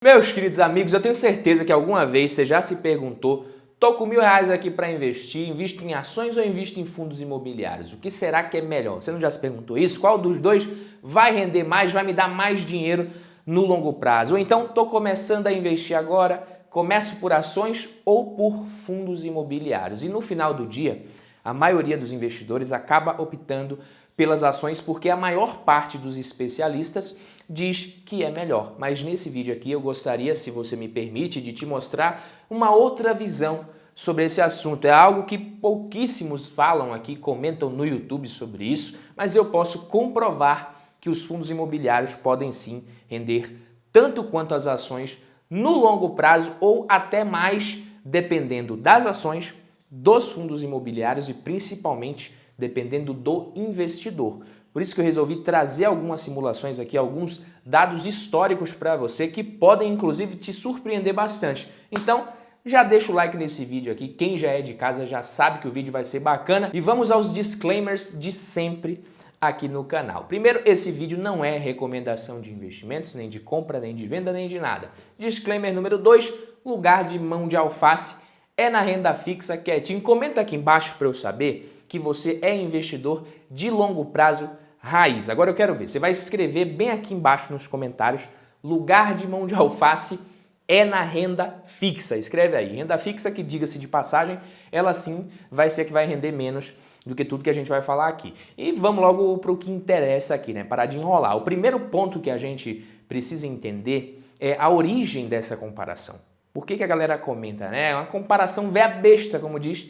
Meus queridos amigos, eu tenho certeza que alguma vez você já se perguntou: tô com R$ 1.000 aqui para investir, invisto em ações ou invisto em fundos imobiliários? O que será que é melhor? Você não já se perguntou isso? Qual dos dois vai render mais, vai me dar mais dinheiro no longo prazo? Ou então, tô começando a investir agora, começo por ações ou por fundos imobiliários? E no final do dia, a maioria dos investidores acaba optando pelas ações porque a maior parte dos especialistas diz que é melhor. Mas nesse vídeo aqui eu gostaria, se você me permite, de te mostrar uma outra visão sobre esse assunto. É algo que pouquíssimos falam aqui, comentam no YouTube sobre isso, mas eu posso comprovar que os fundos imobiliários podem sim render tanto quanto as ações no longo prazo ou até mais, dependendo das ações, dos fundos imobiliários e principalmente dependendo do investidor. Por isso que eu resolvi trazer algumas simulações aqui, alguns dados históricos para você que podem inclusive te surpreender bastante. Então, já deixa o like nesse vídeo aqui, quem já é de casa já sabe que o vídeo vai ser bacana e vamos aos disclaimers de sempre aqui no canal. Primeiro, esse vídeo não é recomendação de investimentos, nem de compra, nem de venda, nem de nada. Disclaimer número 2, lugar de mão de alface é na renda fixa quietinho. Comenta aqui embaixo para eu saber que você é investidor de longo prazo raiz. Agora eu quero ver, você vai escrever bem aqui embaixo nos comentários, lugar de mão de alface é na renda fixa. Escreve aí, renda fixa que, diga-se de passagem, ela sim vai ser a que vai render menos do que tudo que a gente vai falar aqui. E vamos logo para o que interessa aqui, né? Parar de enrolar. O primeiro ponto que a gente precisa entender é a origem dessa comparação. Por que a galera comenta, né? É uma comparação véia besta, como diz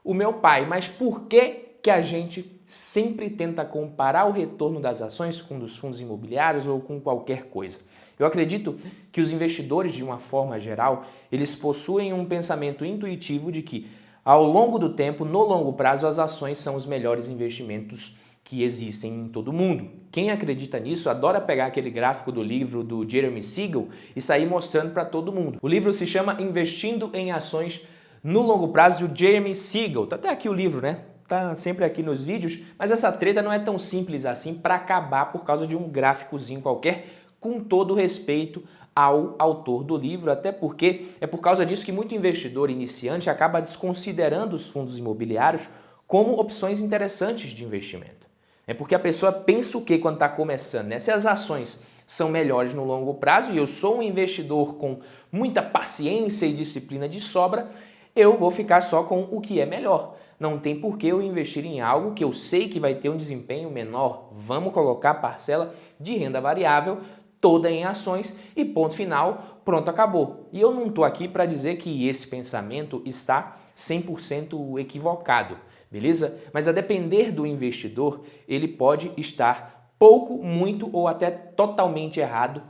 o meu pai. Mas por que a gente sempre tenta comparar o retorno das ações com dos fundos imobiliários ou com qualquer coisa? Eu acredito que os investidores, de uma forma geral, eles possuem um pensamento intuitivo de que, ao longo do tempo, no longo prazo, as ações são os melhores investimentos que existem em todo mundo. Quem acredita nisso adora pegar aquele gráfico do livro do Jeremy Siegel e sair mostrando para todo mundo. O livro se chama Investindo em Ações no Longo Prazo, do Jeremy Siegel. Tá até aqui o livro, né? Tá sempre aqui nos vídeos, mas essa treta não é tão simples assim para acabar por causa de um gráficozinho qualquer, com todo respeito ao autor do livro, até porque é por causa disso que muito investidor iniciante acaba desconsiderando os fundos imobiliários como opções interessantes de investimento. É porque a pessoa pensa o que quando está começando, né? Se as ações são melhores no longo prazo e eu sou um investidor com muita paciência e disciplina de sobra, eu vou ficar só com o que é melhor. Não tem por que eu investir em algo que eu sei que vai ter um desempenho menor. Vamos colocar a parcela de renda variável toda em ações e ponto final, pronto, acabou. E eu não estou aqui para dizer que esse pensamento está 100% equivocado, beleza? Mas a depender do investidor, ele pode estar pouco, muito ou até totalmente errado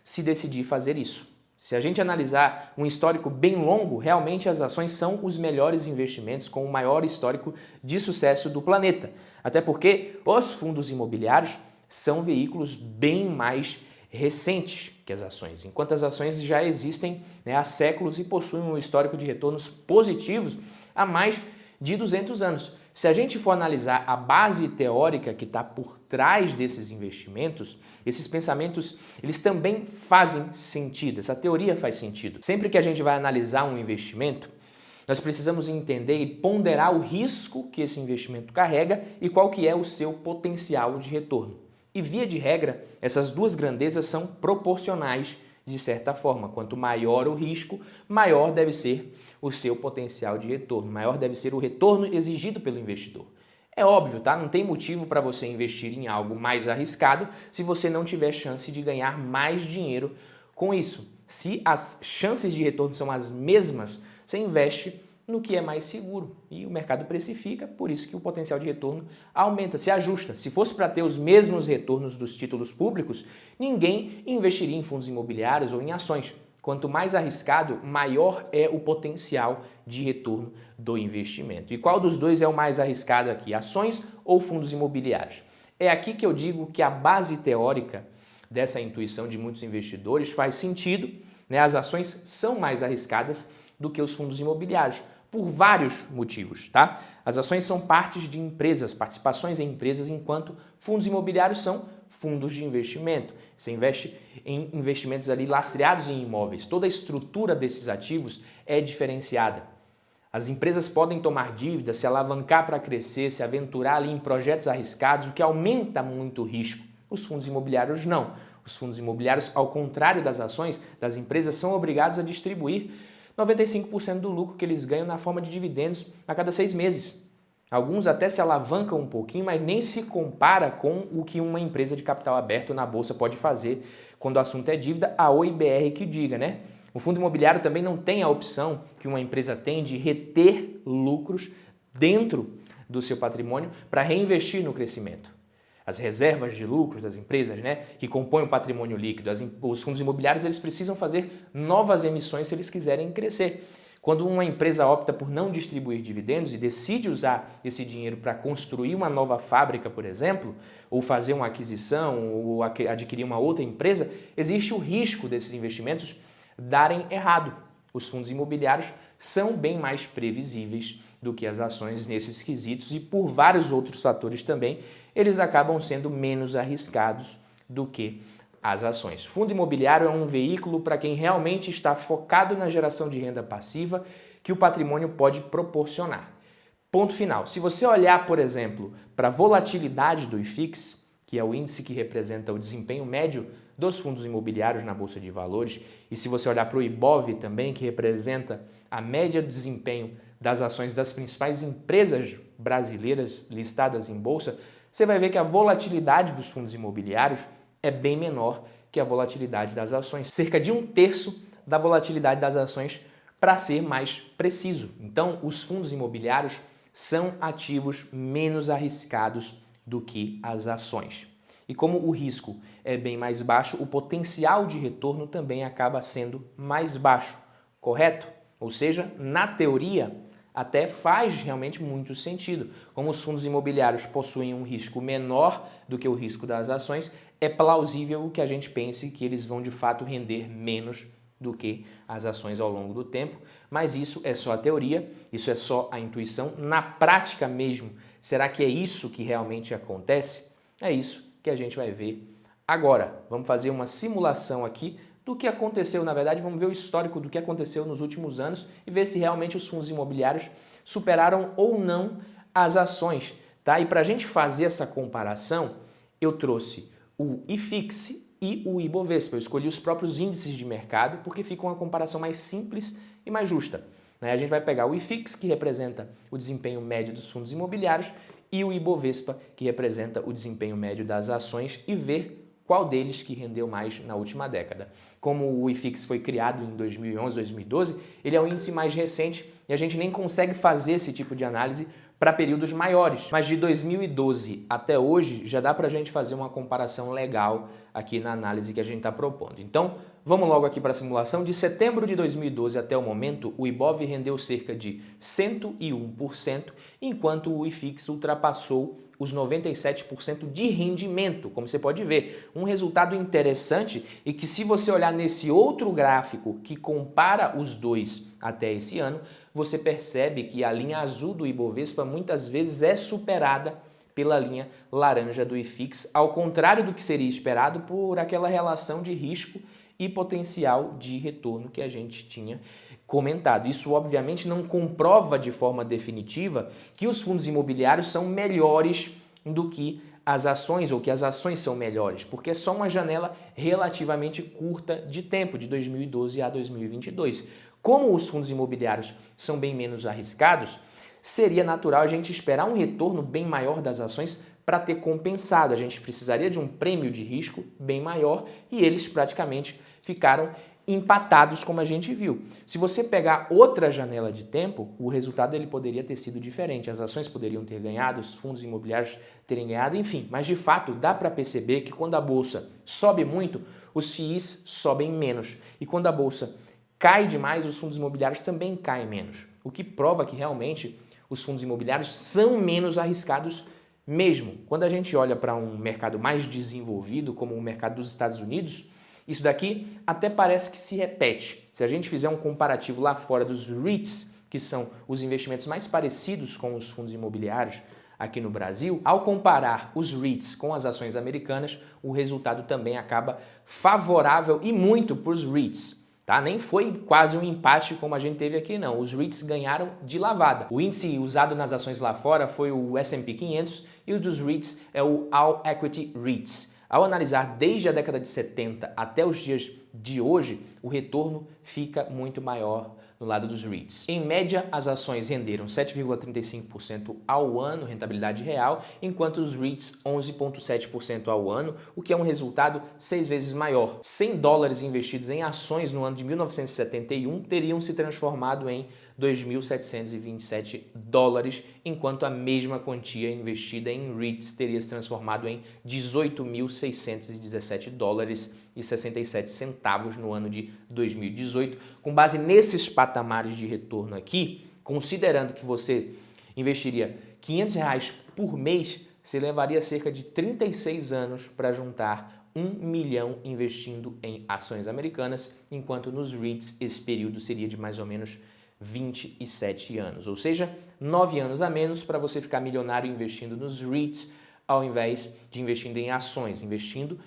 se decidir fazer isso. Se a gente analisar um histórico bem longo, realmente as ações são os melhores investimentos com o maior histórico de sucesso do planeta. Até porque os fundos imobiliários são veículos bem mais recentes que as ações, enquanto as ações já existem, né, há séculos e possuem um histórico de retornos positivos há mais de 200 anos. Se a gente for analisar a base teórica que está por trás desses investimentos, esses pensamentos, eles também fazem sentido, essa teoria faz sentido. Sempre que a gente vai analisar um investimento, nós precisamos entender e ponderar o risco que esse investimento carrega e qual que é o seu potencial de retorno. E via de regra, essas duas grandezas são proporcionais de certa forma. Quanto maior o risco, maior deve ser o seu potencial de retorno, maior deve ser o retorno exigido pelo investidor. É óbvio, tá? Não tem motivo para você investir em algo mais arriscado se você não tiver chance de ganhar mais dinheiro com isso. Se as chances de retorno são as mesmas, você investe no que é mais seguro e o mercado precifica, por isso que o potencial de retorno aumenta, se ajusta. Se fosse para ter os mesmos retornos dos títulos públicos, ninguém investiria em fundos imobiliários ou em ações. Quanto mais arriscado, maior é o potencial de retorno do investimento. E qual dos dois é o mais arriscado aqui, ações ou fundos imobiliários? É aqui que eu digo que a base teórica dessa intuição de muitos investidores faz sentido, né? As ações são mais arriscadas do que os fundos imobiliários, por vários motivos, tá? As ações são partes de empresas, participações em empresas, enquanto fundos imobiliários são fundos de investimento. Você investe em investimentos ali lastreados em imóveis. Toda a estrutura desses ativos é diferenciada. As empresas podem tomar dívidas, se alavancar para crescer, se aventurar ali em projetos arriscados, o que aumenta muito o risco. Os fundos imobiliários não. Os fundos imobiliários, ao contrário das ações das empresas, são obrigados a distribuir 95% do lucro que eles ganham na forma de dividendos a cada 6 meses. Alguns até se alavancam um pouquinho, mas nem se compara com o que uma empresa de capital aberto na bolsa pode fazer quando o assunto é dívida, a OIBR que diga, né? O fundo imobiliário também não tem a opção que uma empresa tem de reter lucros dentro do seu patrimônio para reinvestir no crescimento. As reservas de lucros das empresas, né, que compõem o patrimônio líquido, os fundos imobiliários, eles precisam fazer novas emissões se eles quiserem crescer. Quando uma empresa opta por não distribuir dividendos e decide usar esse dinheiro para construir uma nova fábrica, por exemplo, ou fazer uma aquisição, ou adquirir uma outra empresa, existe o risco desses investimentos darem errado. Os fundos imobiliários são bem mais previsíveis do que as ações nesses quesitos e por vários outros fatores também, eles acabam sendo menos arriscados do que as ações. Fundo imobiliário é um veículo para quem realmente está focado na geração de renda passiva que o patrimônio pode proporcionar. Ponto final. Se você olhar, por exemplo, para a volatilidade do IFIX, que é o índice que representa o desempenho médio dos fundos imobiliários na Bolsa de Valores, e se você olhar para o IBOV também, que representa a média do desempenho das ações das principais empresas brasileiras listadas em bolsa, você vai ver que a volatilidade dos fundos imobiliários é bem menor que a volatilidade das ações. Cerca de 1/3 da volatilidade das ações, para ser mais preciso. Então, os fundos imobiliários são ativos menos arriscados do que as ações. E como o risco é bem mais baixo, o potencial de retorno também acaba sendo mais baixo, correto? Ou seja, na teoria, até faz realmente muito sentido. Como os fundos imobiliários possuem um risco menor do que o risco das ações, é plausível que a gente pense que eles vão de fato render menos do que as ações ao longo do tempo, mas isso é só a teoria, isso é só a intuição. Na prática mesmo, será que é isso que realmente acontece? É isso que a gente vai ver agora. Vamos fazer uma simulação aqui do que aconteceu, na verdade, vamos ver o histórico do que aconteceu nos últimos anos e ver se realmente os fundos imobiliários superaram ou não as ações, tá? E para a gente fazer essa comparação, eu trouxe o IFIX e o Ibovespa. Eu escolhi os próprios índices de mercado porque fica uma comparação mais simples e mais justa, né? A gente vai pegar o IFIX, que representa o desempenho médio dos fundos imobiliários, e o Ibovespa, que representa o desempenho médio das ações, e ver qual deles que rendeu mais na última década. Como o IFIX foi criado em 2011, 2012, ele é um índice mais recente e a gente nem consegue fazer esse tipo de análise para períodos maiores. Mas de 2012 até hoje já dá para a gente fazer uma comparação legal aqui na análise que a gente está propondo. Então, vamos logo aqui para a simulação. De setembro de 2012 até o momento, o IBOV rendeu cerca de 101%, enquanto o IFIX ultrapassou os 97% de rendimento, como você pode ver. Um resultado interessante e que, se você olhar nesse outro gráfico que compara os dois até esse ano, você percebe que a linha azul do Ibovespa muitas vezes é superada pela linha laranja do IFIX, ao contrário do que seria esperado por aquela relação de risco e potencial de retorno que a gente tinha comentado. Isso, obviamente, não comprova de forma definitiva que os fundos imobiliários são melhores do que as ações, ou que as ações são melhores, porque é só uma janela relativamente curta de tempo, de 2012 a 2022. Como os fundos imobiliários são bem menos arriscados, seria natural a gente esperar um retorno bem maior das ações para ter compensado. A gente precisaria de um prêmio de risco bem maior e eles praticamente ficaram empatados, como a gente viu. Se você pegar outra janela de tempo, o resultado ele poderia ter sido diferente. As ações poderiam ter ganhado, os fundos imobiliários terem ganhado, enfim. Mas, de fato, dá para perceber que quando a bolsa sobe muito, os FIIs sobem menos. E quando a bolsa cai demais, os fundos imobiliários também caem menos. O que prova que, realmente, os fundos imobiliários são menos arriscados mesmo. Quando a gente olha para um mercado mais desenvolvido, como o mercado dos Estados Unidos, isso daqui até parece que se repete. Se a gente fizer um comparativo lá fora dos REITs, que são os investimentos mais parecidos com os fundos imobiliários aqui no Brasil, ao comparar os REITs com as ações americanas, o resultado também acaba favorável e muito para os REITs. Tá? Nem foi quase um empate como a gente teve aqui, não. Os REITs ganharam de lavada. O índice usado nas ações lá fora foi o S&P 500 e o dos REITs é o All Equity REITs. Ao analisar desde a década de 70 até os dias de hoje, o retorno fica muito maior no lado dos REITs. Em média, as ações renderam 7,35% ao ano, rentabilidade real, enquanto os REITs 11,7% ao ano, o que é um resultado 6 vezes maior. $100 investidos em ações no ano de 1971 teriam se transformado em $2.727, enquanto a mesma quantia investida em REITs teria se transformado em $18.617,67 no ano de 2018. Com base nesses patamares de retorno aqui, considerando que você investiria R$500 por mês, você levaria cerca de 36 anos para juntar 1 milhão investindo em ações americanas, enquanto nos REITs esse período seria de mais ou menos 27 anos, ou seja, 9 anos a menos para você ficar milionário investindo nos REITs ao invés de investindo em ações, investindo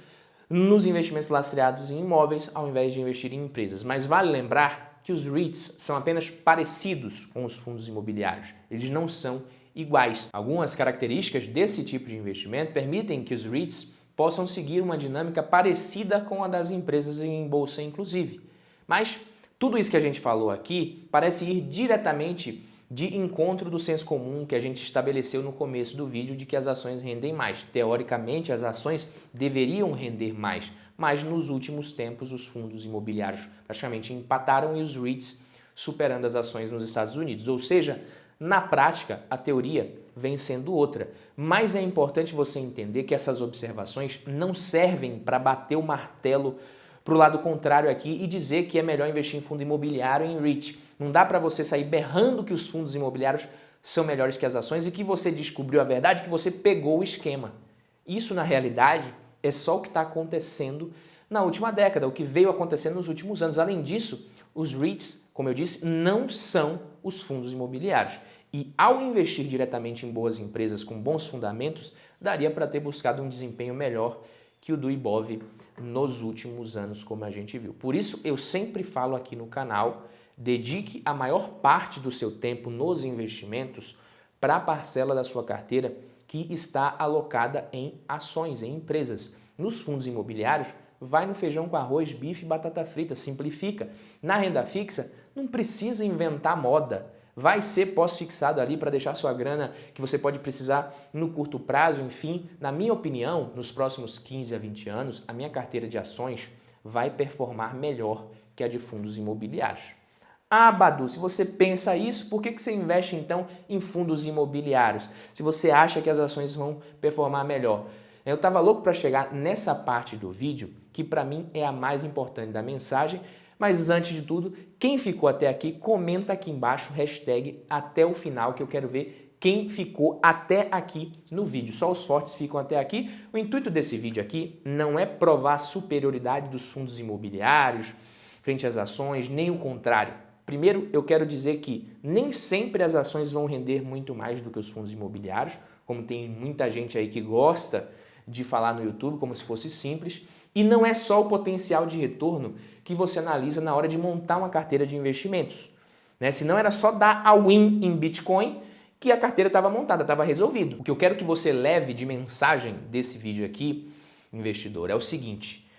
nos investimentos lastreados em imóveis ao invés de investir em empresas. Mas vale lembrar que os REITs são apenas parecidos com os fundos imobiliários, eles não são iguais. Algumas características desse tipo de investimento permitem que os REITs possam seguir uma dinâmica parecida com a das empresas em bolsa, inclusive. Mas tudo isso que a gente falou aqui parece ir diretamente de encontro do senso comum que a gente estabeleceu no começo do vídeo de que as ações rendem mais. Teoricamente, as ações deveriam render mais, mas nos últimos tempos os fundos imobiliários praticamente empataram e os REITs superando as ações nos Estados Unidos. Ou seja, na prática, a teoria vem sendo outra. Mas é importante você entender que essas observações não servem para bater o martelo para o lado contrário aqui e dizer que é melhor investir em fundo imobiliário em REIT. Não dá para você sair berrando que os fundos imobiliários são melhores que as ações e que você descobriu a verdade, que você pegou o esquema. Isso, na realidade, é só o que está acontecendo na última década, o que veio acontecendo nos últimos anos. Além disso, os REITs, como eu disse, não são os fundos imobiliários. E ao investir diretamente em boas empresas com bons fundamentos, daria para ter buscado um desempenho melhor que o do Ibov nos últimos anos, como a gente viu. Por isso, eu sempre falo aqui no canal, dedique a maior parte do seu tempo nos investimentos para a parcela da sua carteira que está alocada em ações, em empresas. Nos fundos imobiliários, vai no feijão com arroz, bife e batata frita, simplifica. Na renda fixa, não precisa inventar moda. Vai ser pós-fixado ali para deixar sua grana que você pode precisar no curto prazo. Enfim, na minha opinião, nos próximos 15 a 20 anos, a minha carteira de ações vai performar melhor que a de fundos imobiliários. Ah, Badu, se você pensa isso, por que você investe então em fundos imobiliários? Se você acha que as ações vão performar melhor. Eu estava louco para chegar nessa parte do vídeo, que para mim é a mais importante da mensagem. Mas antes de tudo, quem ficou até aqui, comenta aqui embaixo, hashtag até o final, que eu quero ver quem ficou até aqui no vídeo. Só os fortes ficam até aqui. O intuito desse vídeo aqui não é provar a superioridade dos fundos imobiliários frente às ações, nem o contrário. Primeiro, eu quero dizer que nem sempre as ações vão render muito mais do que os fundos imobiliários, como tem muita gente aí que gosta de falar no YouTube como se fosse simples. E não é só o potencial de retorno que você analisa na hora de montar uma carteira de investimentos. Se não era só dar all-in em Bitcoin que a carteira estava montada, estava resolvido. O que eu quero que você leve de mensagem desse vídeo aqui, investidor, é o seguinte.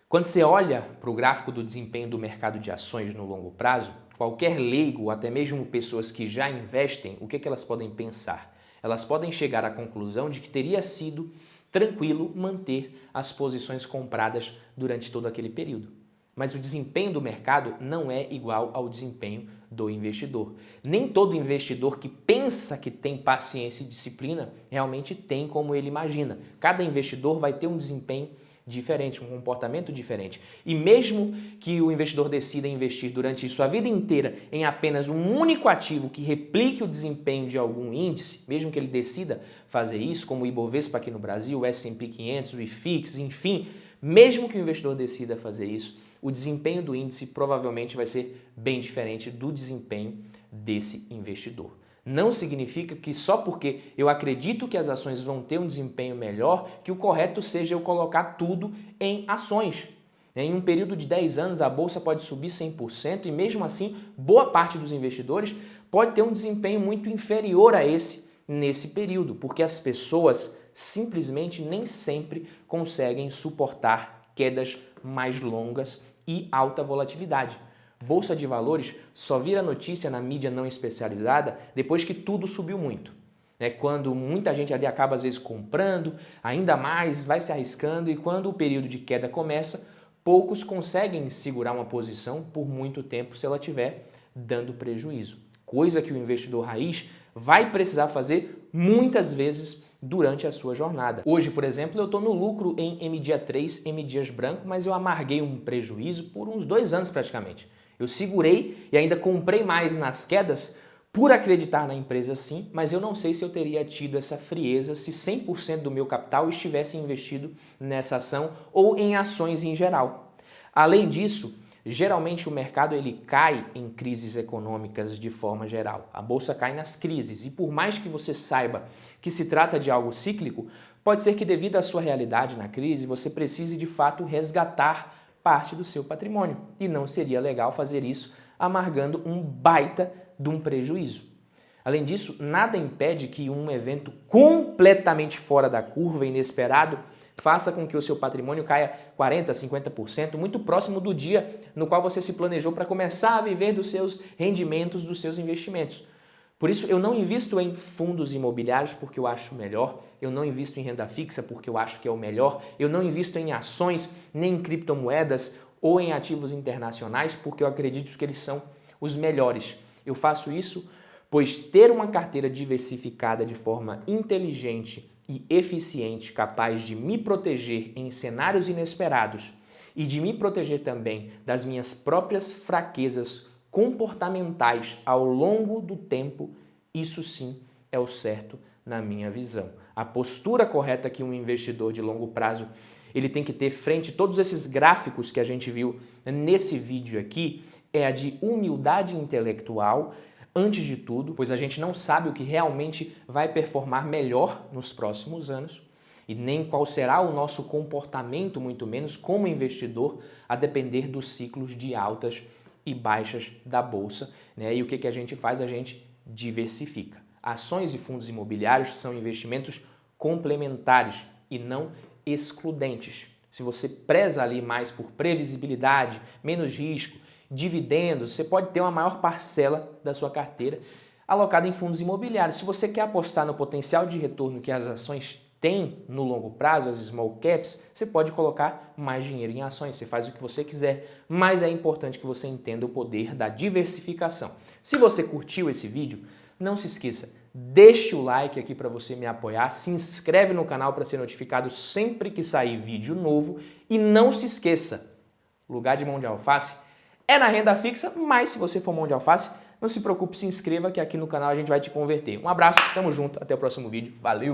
Quando você olha para o gráfico do desempenho do mercado de ações no longo prazo, qualquer leigo, até mesmo pessoas que já investem, o que elas podem pensar? Elas podem chegar à conclusão de que teria sido tranquilo manter as posições compradas durante todo aquele período. Mas o desempenho do mercado não é igual ao desempenho do investidor. Nem todo investidor que pensa que tem paciência e disciplina realmente tem como ele imagina. Cada investidor vai ter um desempenho diferente, um comportamento diferente. E mesmo que o investidor decida investir durante sua vida inteira em apenas um único ativo que replique o desempenho de algum índice, mesmo que ele decida fazer isso, como o Ibovespa aqui no Brasil, o S&P 500, o IFIX, enfim, mesmo que o investidor decida fazer isso, o desempenho do índice provavelmente vai ser bem diferente do desempenho desse investidor. Não significa que só porque eu acredito que as ações vão ter um desempenho melhor, que o correto seja eu colocar tudo em ações. Em um período de 10 anos, a bolsa pode subir 100% e mesmo assim, boa parte dos investidores pode ter um desempenho muito inferior a esse nesse período, porque as pessoas simplesmente nem sempre conseguem suportar quedas mais longas e alta volatilidade. Bolsa de valores só vira notícia na mídia não especializada depois que tudo subiu muito. É quando muita gente ali acaba às vezes comprando, ainda mais vai se arriscando e quando o período de queda começa, poucos conseguem segurar uma posição por muito tempo se ela estiver dando prejuízo. Coisa que o investidor raiz vai precisar fazer muitas vezes durante a sua jornada. Hoje, por exemplo, eu estou no lucro em MDA3, M Dias Branco, mas eu amarguei um prejuízo por uns 2 anos praticamente. Eu segurei e ainda comprei mais nas quedas por acreditar na empresa sim, mas eu não sei se eu teria tido essa frieza se 100% do meu capital estivesse investido nessa ação ou em ações em geral. Além disso, geralmente o mercado ele cai em crises econômicas de forma geral. A bolsa cai nas crises e por mais que você saiba que se trata de algo cíclico, pode ser que devido à sua realidade na crise você precise de fato resgatar parte do seu patrimônio e não seria legal fazer isso amargando um baita de um prejuízo. Além disso, nada impede que um evento completamente fora da curva, inesperado, faça com que o seu patrimônio caia 40%, 50%, muito próximo do dia no qual você se planejou para começar a viver dos seus rendimentos, dos seus investimentos. Por isso, eu não invisto em fundos imobiliários porque eu acho melhor, eu não invisto em renda fixa porque eu acho que é o melhor, eu não invisto em ações, nem em criptomoedas ou em ativos internacionais porque eu acredito que eles são os melhores. Eu faço isso pois ter uma carteira diversificada de forma inteligente e eficiente, capaz de me proteger em cenários inesperados e de me proteger também das minhas próprias fraquezas comportamentais ao longo do tempo, isso sim é o certo na minha visão. A postura correta que um investidor de longo prazo ele tem que ter frente a todos esses gráficos que a gente viu nesse vídeo aqui é a de humildade intelectual, antes de tudo, pois a gente não sabe o que realmente vai performar melhor nos próximos anos e nem qual será o nosso comportamento, muito menos como investidor, a depender dos ciclos de altas e baixas da bolsa, né? E o que a gente faz? A gente diversifica. Ações e fundos imobiliários são investimentos complementares e não excludentes. Se você preza ali mais por previsibilidade, menos risco, dividendos, você pode ter uma maior parcela da sua carteira alocada em fundos imobiliários. Se você quer apostar no potencial de retorno que as ações têm no longo prazo, as small caps, você pode colocar mais dinheiro em ações, você faz o que você quiser, mas é importante que você entenda o poder da diversificação. Se você curtiu esse vídeo, não se esqueça, deixe o like aqui para você me apoiar, se inscreve no canal para ser notificado sempre que sair vídeo novo e não se esqueça, lugar de mão de alface é na renda fixa, mas se você for mão de alface, não se preocupe, se inscreva que aqui no canal a gente vai te converter. Um abraço, tamo junto, até o próximo vídeo, valeu!